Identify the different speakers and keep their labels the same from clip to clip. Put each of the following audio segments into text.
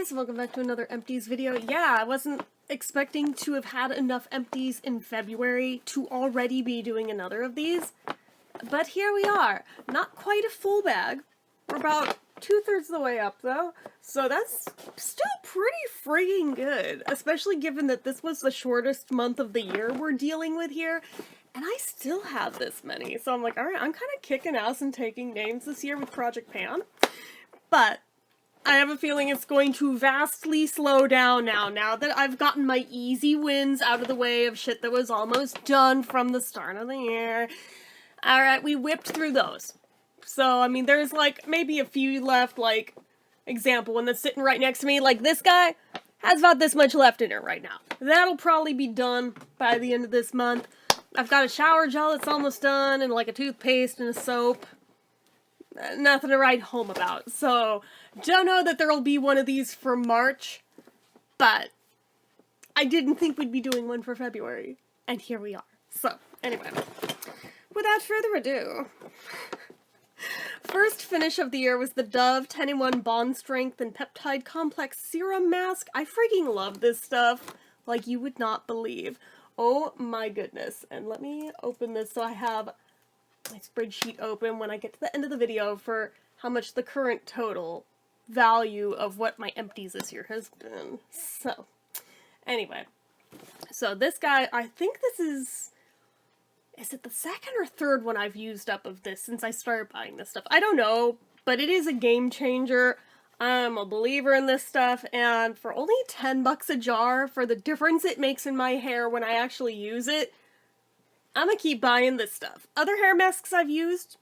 Speaker 1: guys, welcome back to another Empties video. Yeah, I wasn't expecting to have had enough Empties in February to already be doing another of these, but here we are. Not quite a full bag. We're about 2/3 of the way up though, so that's still pretty freaking good, especially given that this was the shortest month of the year we're dealing with here, and I still have this many, so I'm like, alright, I'm kind of kicking ass and taking names this year with Project Pan, but I have a feeling it's going to vastly slow down now that I've gotten my easy wins out of the way of shit that was almost done from the start of the year. Alright, we whipped through those. So, I mean, there's like maybe a few left, like, example, one that's sitting right next to me, like this guy has about this much left in it right now. That'll probably be done by the end of this month. I've got a shower gel that's almost done, and like a toothpaste and a soap. Nothing to write home about, so don't know that there'll be one of these for March, but I didn't think we'd be doing one for February, and here we are. So, anyway, without further ado, first finish of the year was the Dove 10-in-1 Bond Strength and Peptide Complex Serum Mask. I freaking love this stuff, like you would not believe. Oh my goodness, and let me open this so I have my spreadsheet open when I get to the end of the video for how much the current total value of what my empties this year has been. So, anyway. So this guy, I think this is it the second or third one I've used up of this since I started buying this stuff? I don't know, but it is a game changer. I'm a believer in this stuff, and for only 10 bucks a jar, for the difference it makes in my hair when I actually use it, I'm gonna keep buying this stuff. Other hair masks I've used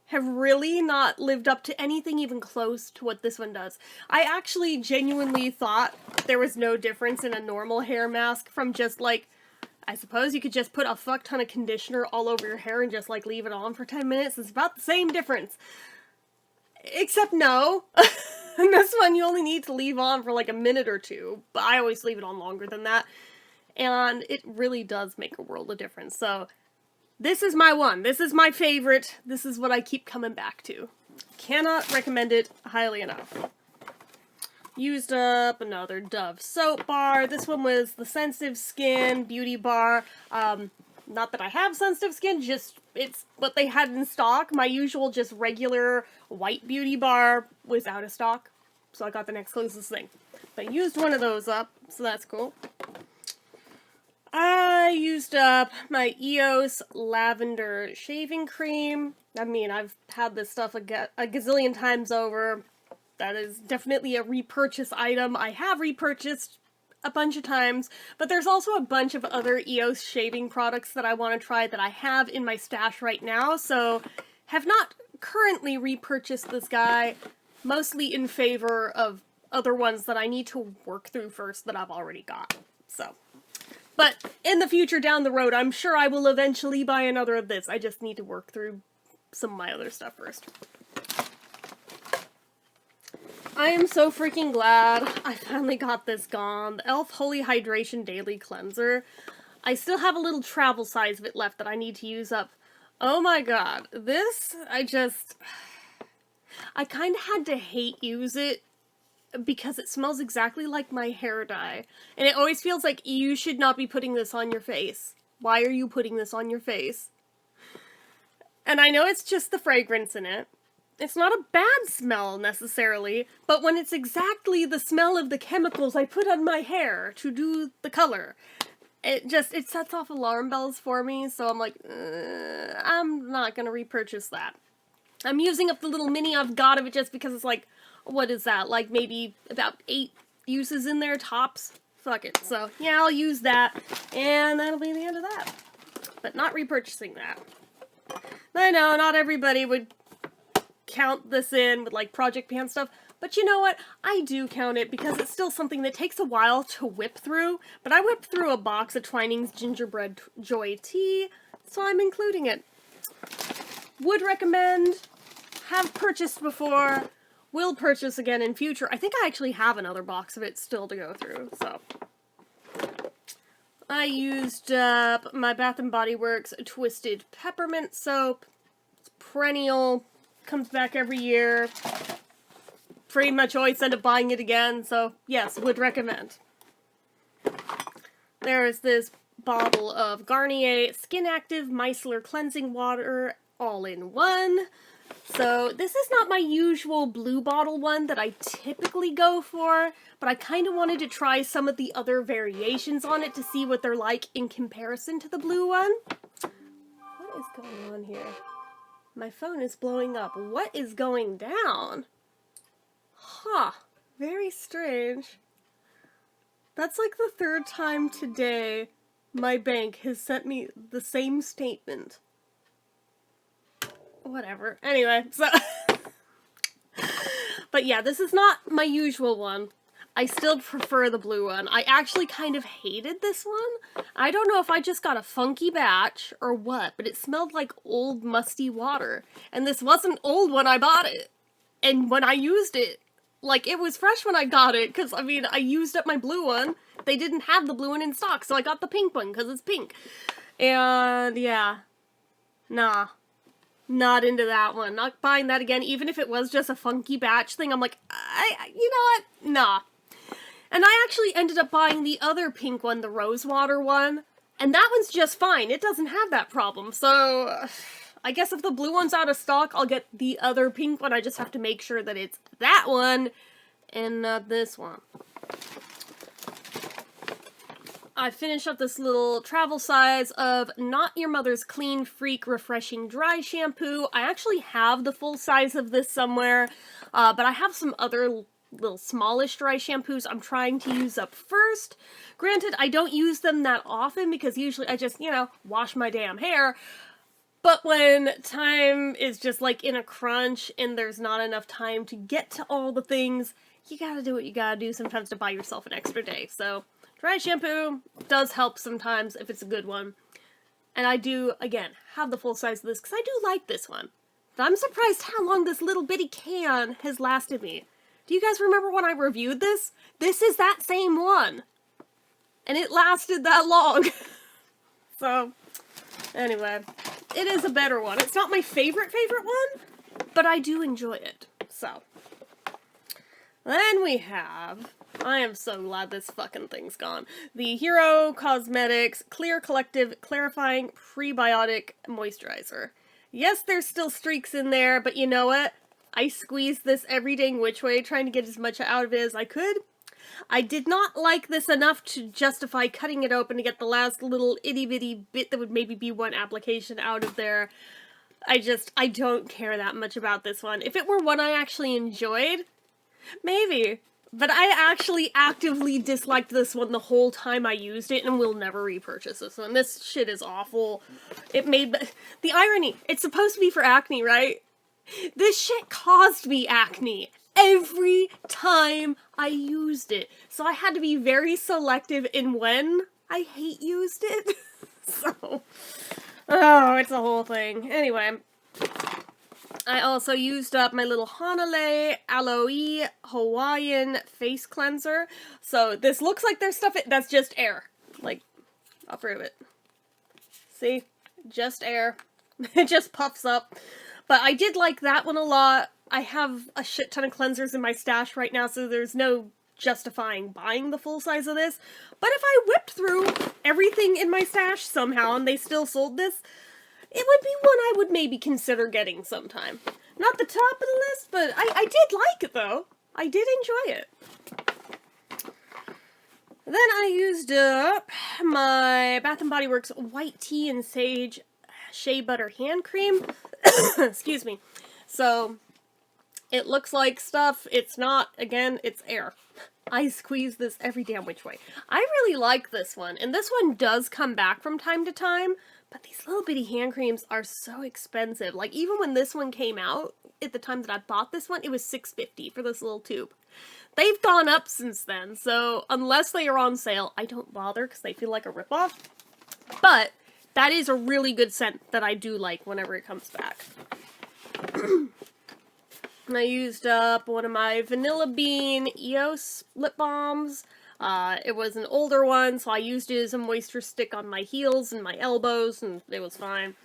Speaker 1: have really not lived up to anything even close to what this one does. I actually genuinely thought there was no difference in a normal hair mask from just like, I suppose you could just put a fuck ton of conditioner all over your hair and just like leave it on for 10 minutes. It's about the same difference. Except no. And this one you only need to leave on for like a minute or two, but I always leave it on longer than that. And it really does make a world of difference. So this is my one. This is my favorite. This is what I keep coming back to. Cannot recommend it highly enough. Used up another Dove soap bar. This one was the Sensitive Skin Beauty Bar. Not that I have sensitive skin, just it's what they had in stock. My usual just regular white beauty bar was out of stock, so I got the next closest thing. But I used one of those up, so that's cool. I used up my EOS Lavender Shaving Cream. I mean, I've had this stuff a gazillion times over. That is definitely a repurchase item. I have repurchased a bunch of times, but there's also a bunch of other EOS shaving products that I want to try that I have in my stash right now, so have not currently repurchased this guy, mostly in favor of other ones that I need to work through first that I've already got. So, but in the future down the road, I'm sure I will eventually buy another of this. I just need to work through some of my other stuff first. I am so freaking glad I finally got this gone. The e.l.f. Holy Hydration Daily Cleanser. I still have a little travel size of it left that I need to use up. Oh my god. This, I kind of had to hate use it because it smells exactly like my hair dye. And it always feels like you should not be putting this on your face. Why are you putting this on your face? And I know it's just the fragrance in it. It's not a bad smell, necessarily, but when it's exactly the smell of the chemicals I put on my hair to do the color, it sets off alarm bells for me, so I'm like, I'm not gonna repurchase that. I'm using up the little mini I've got of it just because it's like, what is that, like maybe about 8 uses in there, tops? Fuck it. So, yeah, I'll use that, and that'll be the end of that. But not repurchasing that. I know, not everybody would count this in with like Project Pan stuff, but you know what? I do count it because it's still something that takes a while to whip through, but I whipped through a box of Twinings Gingerbread Joy Tea, so I'm including it. Would recommend, have purchased before, will purchase again in future. I think I actually have another box of it still to go through, so. I used up my Bath & Body Works Twisted Peppermint Soap. It's perennial. Comes back every year. pretty much always end up buying it again, so yes, would recommend. There's this bottle of Garnier Skin Active Micellar Cleansing Water all-in-one. So this is not my usual blue bottle one that I typically go for, but I kind of wanted to try some of the other variations on it to see what they're like in comparison to the blue one. What is going on here? My phone is blowing up. What is going down? Huh. Very strange. That's like the third time today my bank has sent me the same statement. Whatever. Anyway, so... But yeah, this is not my usual one. I still prefer the blue one. I actually kind of hated this one. I don't know if I just got a funky batch or what, but it smelled like old musty water. And this wasn't old when I bought it. And when I used it, like, it was fresh when I got it, because, I mean, I used up my blue one. They didn't have the blue one in stock, so I got the pink one, because it's pink. And, yeah. Nah. Not into that one. Not buying that again, even if it was just a funky batch thing. I'm like, you know what? Nah. And I actually ended up buying the other pink one, the rose water one, and that one's just fine. It doesn't have that problem, so I guess if the blue one's out of stock, I'll get the other pink one. I just have to make sure that it's that one and not this one. I finished up this little travel size of Not Your Mother's Clean Freak Refreshing Dry Shampoo. I actually have the full size of this somewhere, but I have some other little smallish dry shampoos I'm trying to use up first. Granted, I don't use them that often because usually I just, you know, wash my damn hair. But when time is just like in a crunch and there's not enough time to get to all the things, you gotta do what you gotta do sometimes to buy yourself an extra day. So dry shampoo does help sometimes if it's a good one. And I do, again, have the full size of this because I do like this one. But I'm surprised how long this little bitty can has lasted me. Do you guys remember when I reviewed this? This is that same one. And it lasted that long. So, anyway, it is a better one. It's not my favorite one, but I do enjoy it. So, then we have, I am so glad this fucking thing's gone, the Hero Cosmetics Clear Collective Clarifying Prebiotic Moisturizer. Yes, there's still streaks in there, but you know what? I squeezed this every dang which way, trying to get as much out of it as I could. I did not like this enough to justify cutting it open to get the last little itty-bitty bit that would maybe be one application out of there. I don't care that much about this one. If it were one I actually enjoyed, maybe. But I actually actively disliked this one the whole time I used it and will never repurchase this one. This shit is awful. It made... The irony, it's supposed to be for acne, right? This shit caused me acne every time I used it. So I had to be very selective in when I used it. So, oh, it's a whole thing. Anyway, I also used up my little Hanalei Aloe Hawaiian face cleanser. So this looks like there's stuff, that's just air. Like, I'll prove it. See? Just air. It just puffs up. But I did like that one a lot. I have a shit ton of cleansers in my stash right now, so there's no justifying buying the full size of this. But if I whipped through everything in my stash somehow and they still sold this, it would be one I would maybe consider getting sometime. Not the top of the list, but I did like it, though. I did enjoy it. Then I used up my Bath & Body Works White Tea and Sage Shea Butter Hand Cream. Excuse me. So, it looks like stuff. It's not. Again, it's air. I squeeze this every damn which way. I really like this one. And this one does come back from time to time. But these little bitty hand creams are so expensive. Like, even when this one came out, at the time that I bought this one, it was $6.50 for this little tube. They've gone up since then, so unless they are on sale, I don't bother because they feel like a ripoff. But that is a really good scent that I do like whenever it comes back. And I used up one of my Vanilla Bean EOS lip balms. It was an older one, so I used it as a moisture stick on my heels and my elbows, and it was fine.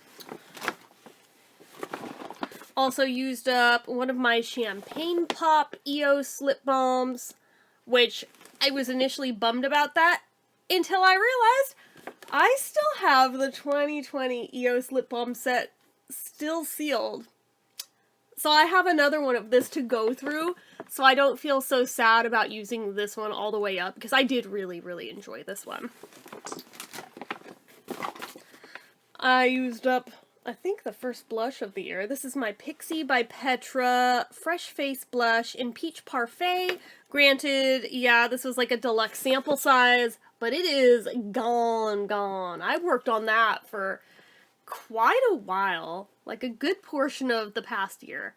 Speaker 1: Also used up one of my Champagne Pop EOS lip balms, which I was initially bummed about that until I realized I still have the 2020 EOS lip balm set still sealed. So I have another one of this to go through, so I don't feel so sad about using this one all the way up, because I did really, really enjoy this one. I used up, I think, the first blush of the year. This is my Pixie by Petra Fresh Face Blush in Peach Parfait. Granted, yeah, this was like a deluxe sample size, but it is gone. I worked on that for quite a while, like a good portion of the past year.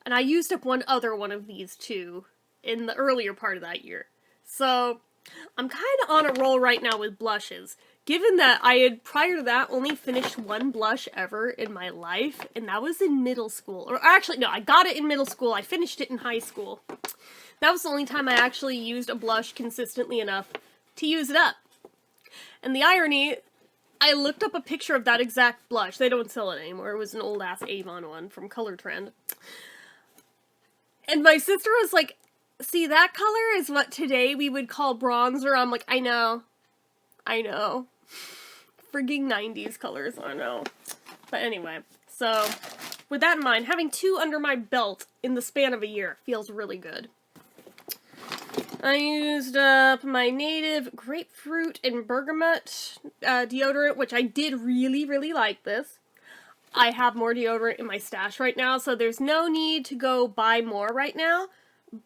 Speaker 1: And I used up one other one of these too in the earlier part of that year. So I'm kind of on a roll right now with blushes, given that I had prior to that only finished one blush ever in my life, and that was in middle school. Or actually, no, I got it in middle school, I finished it in high school. That was the only time I actually used a blush consistently enough to use it up. And the irony, I looked up a picture of that exact blush. They don't sell it anymore. It was an old-ass Avon one from Color Trend. And my sister was like, see, that color is what today we would call bronzer. I'm like, I know. Frigging 90s colors, I know. But anyway, so with that in mind, having two under my belt in the span of a year feels really good. I used up my Native Grapefruit and Bergamot deodorant, which I did really, really like this. I have more deodorant in my stash right now, so there's no need to go buy more right now.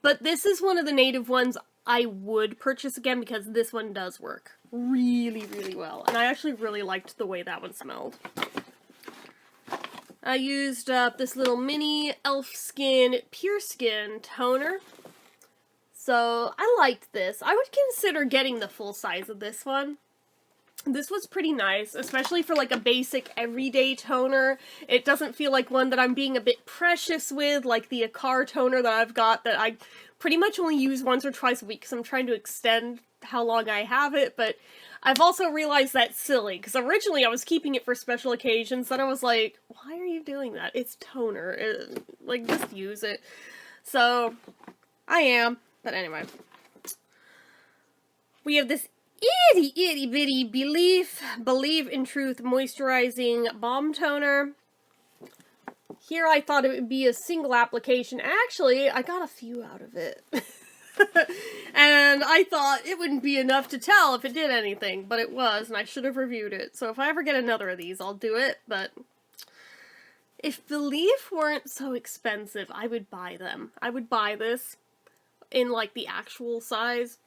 Speaker 1: But this is one of the Native ones I would purchase again because this one does work really, really well. And I actually really liked the way that one smelled. I used up this little mini e.l.f. Skin Pure Skin toner. So I liked this. I would consider getting the full size of this one. This was pretty nice, especially for like a basic everyday toner. It doesn't feel like one that I'm being a bit precious with, like the Akar toner that I've got that I pretty much only use once or twice a week because I'm trying to extend how long I have it, but I've also realized that's silly, because originally I was keeping it for special occasions, then I was like, why are you doing that? It's toner. Like, just use it. So, I am. But anyway. We have this itty bitty Believe in Truth moisturizing balm toner. Here I thought it would be a single application. Actually, I got a few out of it. And I thought it wouldn't be enough to tell if it did anything, but it was, and I should have reviewed it. So if I ever get another of these, I'll do it, but if Believe weren't so expensive, I would buy them. I would buy this in, like, the actual size,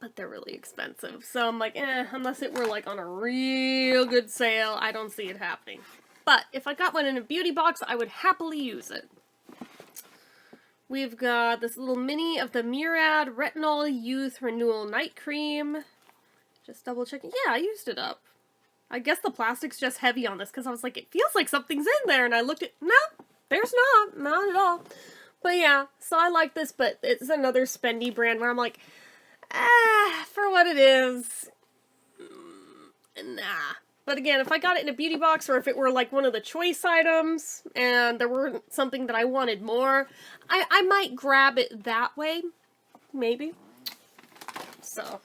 Speaker 1: but they're really expensive. So I'm like, unless it were, like, on a real good sale, I don't see it happening. But if I got one in a beauty box, I would happily use it. We've got this little mini of the Murad Retinol Youth Renewal Night Cream. Just double checking. Yeah, I used it up. I guess the plastic's just heavy on this, because I was like, it feels like something's in there, and I looked at, no, there's not at all. But yeah, so I like this, but it's another spendy brand where I'm like, for what it is, nah. But again, if I got it in a beauty box, or if it were like one of the choice items, and there weren't something that I wanted more, I might grab it that way, maybe. So,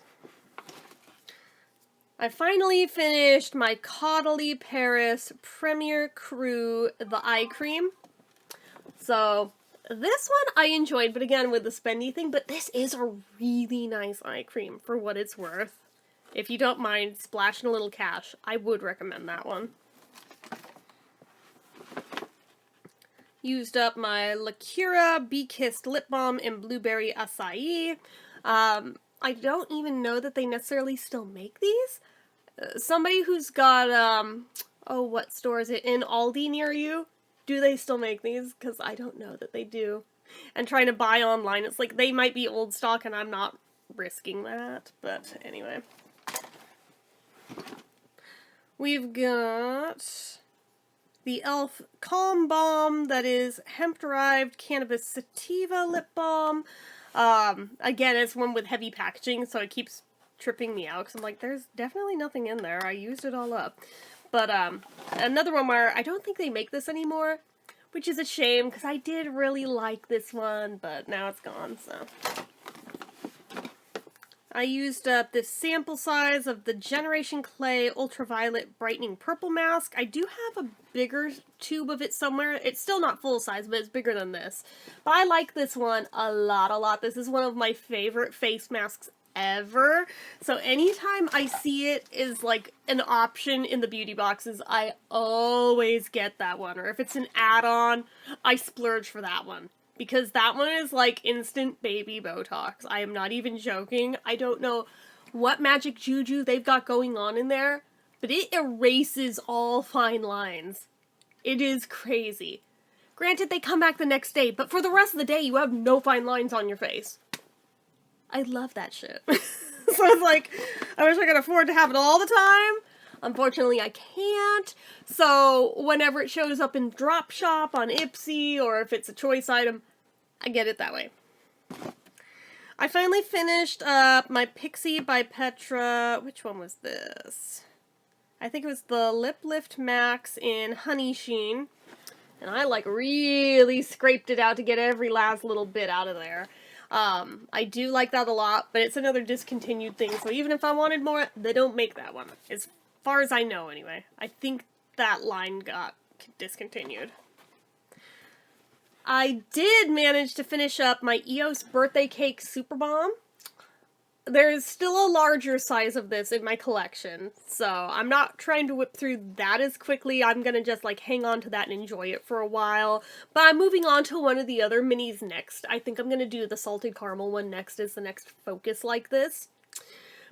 Speaker 1: I finally finished my Caudalie Paris Premier Cru, the eye cream. So, this one I enjoyed, but again, with the spendy thing, but this is a really nice eye cream for what it's worth. If you don't mind splashing a little cash, I would recommend that one. Used up my La Cura Bee Kissed Lip Balm in Blueberry Acai. I don't even know that they necessarily still make these. Somebody who's got, what store is it? In Aldi near you? Do they still make these? Because I don't know that they do. And trying to buy online, it's like they might be old stock and I'm not risking that. But anyway. We've got the e.l.f. Calm Balm that is hemp-derived cannabis sativa lip balm. Again, it's one with heavy packaging, so it keeps tripping me out, because I'm like, there's definitely nothing in there. I used it all up. But, another one where I don't think they make this anymore, which is a shame because I did really like this one, but now it's gone, so. I used up this sample size of the Generation Clay Ultraviolet Brightening Purple Mask. I do have a bigger tube of it somewhere. It's still not full size, but it's bigger than this. But I like this one a lot. This is one of my favorite face masks ever. So anytime I see it is like an option in the beauty boxes, I always get that one. Or if it's an add-on, I splurge for that one. Because that one is like instant baby Botox. I am not even joking. I don't know what magic juju they've got going on in there, but it erases all fine lines. It is crazy. Granted, they come back the next day, but for the rest of the day, you have no fine lines on your face. I love that shit. So it's like, I wish I could afford to have it all the time. Unfortunately, I can't. So whenever it shows up in Drop Shop on Ipsy, or if it's a choice item, I get it that way. I finally finished up my Pixie by Petra. Which one was this? I think it was the Lip Lift Max in Honey Sheen. And I like really scraped it out to get every last little bit out of there. I do like that a lot, but it's another discontinued thing. So even if I wanted more, they don't make that one. As far as I know anyway. I think that line got discontinued. I did manage to finish up my EOS Birthday Cake Super Bomb. There's still a larger size of this in my collection, so I'm not trying to whip through that as quickly. I'm gonna just like hang on to that and enjoy it for a while. But I'm moving on to one of the other minis next. I think I'm gonna do the Salted Caramel one next as the next focus like this.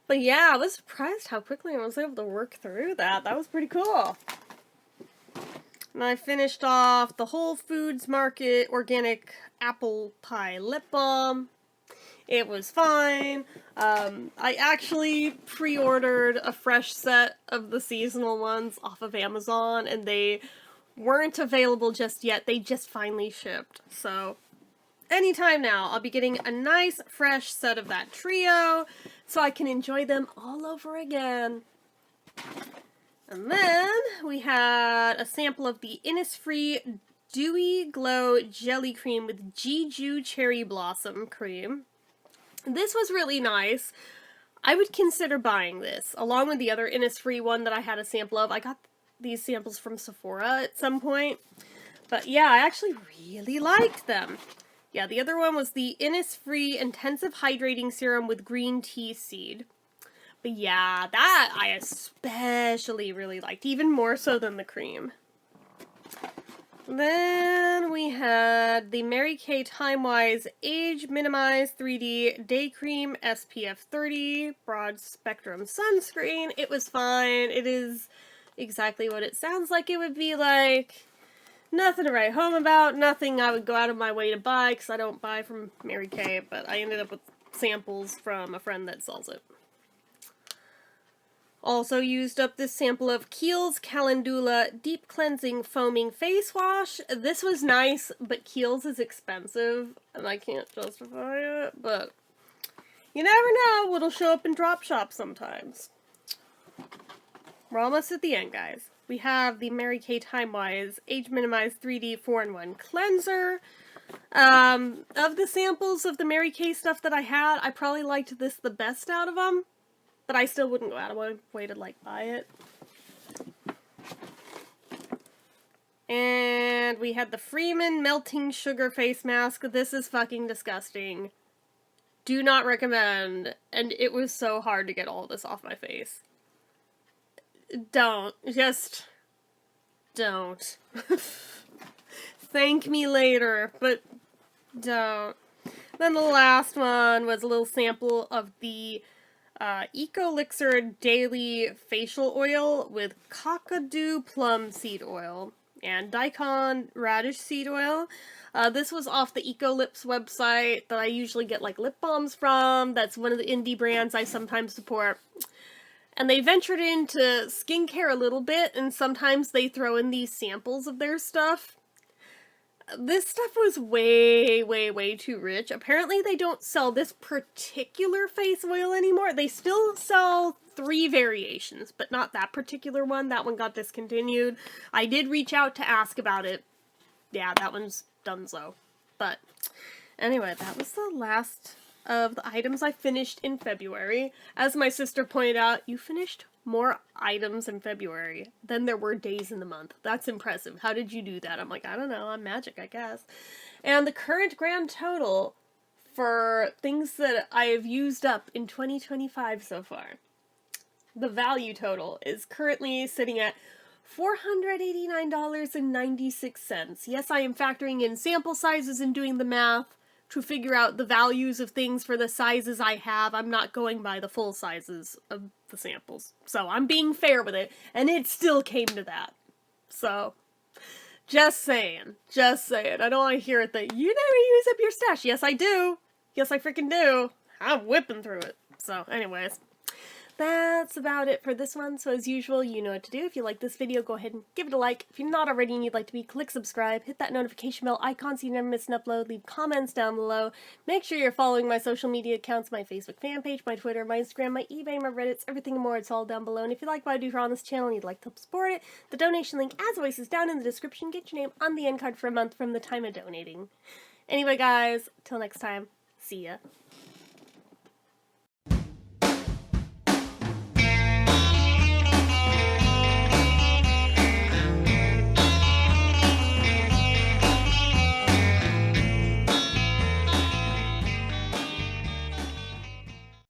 Speaker 1: But yeah, I was surprised how quickly I was able to work through that. That was pretty cool. And I finished off the Whole Foods Market Organic Apple Pie Lip Balm. It was fine. I actually pre-ordered a fresh set of the seasonal ones off of Amazon, and they weren't available just yet. They just finally shipped. So anytime now, I'll be getting a nice fresh set of that trio, so I can enjoy them all over again. And then we had a sample of the Innisfree Dewy Glow Jelly Cream with Jeju Cherry Blossom Cream. This was really nice. I would consider buying this, along with the other Innisfree one that I had a sample of. I got these samples from Sephora at some point. But yeah, I actually really liked them. Yeah, the other one was the Innisfree Intensive Hydrating Serum with Green Tea Seed. But yeah, that I especially really liked, even more so than the cream. Then we had the Mary Kay Timewise Age Minimized 3D Day Cream SPF 30 Broad Spectrum Sunscreen. It was fine. It is exactly what it sounds like it would be like. Nothing to write home about. Nothing I would go out of my way to buy because I don't buy from Mary Kay, but I ended up with samples from a friend that sells it. Also used up this sample of Kiehl's Calendula Deep Cleansing Foaming Face Wash. This was nice, but Kiehl's is expensive, and I can't justify it, but you never know what'll show up in Drop Shop sometimes. We're almost at the end, guys. We have the Mary Kay Timewise Age Minimized 3D 4-in-1 Cleanser. Of the samples of the Mary Kay stuff that I had, I probably liked this the best out of them. But I still wouldn't go out of my way to, like, buy it. And we had the Freeman Melting Sugar Face Mask. This is fucking disgusting. Do not recommend. And it was so hard to get all this off my face. Don't. Just don't. Thank me later, but don't. Then the last one was a little sample of the Ecolixir Daily Facial Oil with Cockadoo Plum Seed Oil and Daikon Radish Seed Oil. This was off the Ecolips website that I usually get like lip balms from. That's one of the indie brands I sometimes support. And they ventured into skincare a little bit, and sometimes they throw in these samples of their stuff. This stuff was way too rich. Apparently they don't sell this particular face oil anymore. They still sell 3 variations, but not that particular one. That one got discontinued. I did reach out to ask about it, yeah, that one's done so. But anyway, that was the last of the items I finished in February. As my sister pointed out, you finished more items in February than there were days in the month. That's impressive. How did you do that? I'm like, I don't know, I'm magic, I guess. And the current grand total for things that I have used up in 2025 so far, the value total is currently sitting at $489.96. Yes, I am factoring in sample sizes and doing the math to figure out the values of things for the sizes I have. I'm not going by the full sizes of the samples. So I'm being fair with it, and it still came to that. So, just saying. Just saying. I don't want to hear it that you never use up your stash. Yes, I do. Yes, I freaking do. I'm whipping through it. So, anyways. That's about it for this one, so as usual, you know what to do. If you like this video, go ahead and give it a like. If you're not already and you'd like to be, click subscribe, hit that notification bell icon so you never miss an upload, leave comments down below. Make sure you're following my social media accounts, my Facebook fan page, my Twitter, my Instagram, my eBay, my Reddits, everything and more, it's all down below. And if you like what I do here on this channel and you'd like to help support it, the donation link, as always, is down in the description. Get your name on the end card for a month from the time of donating. Anyway, guys, till next time, see ya.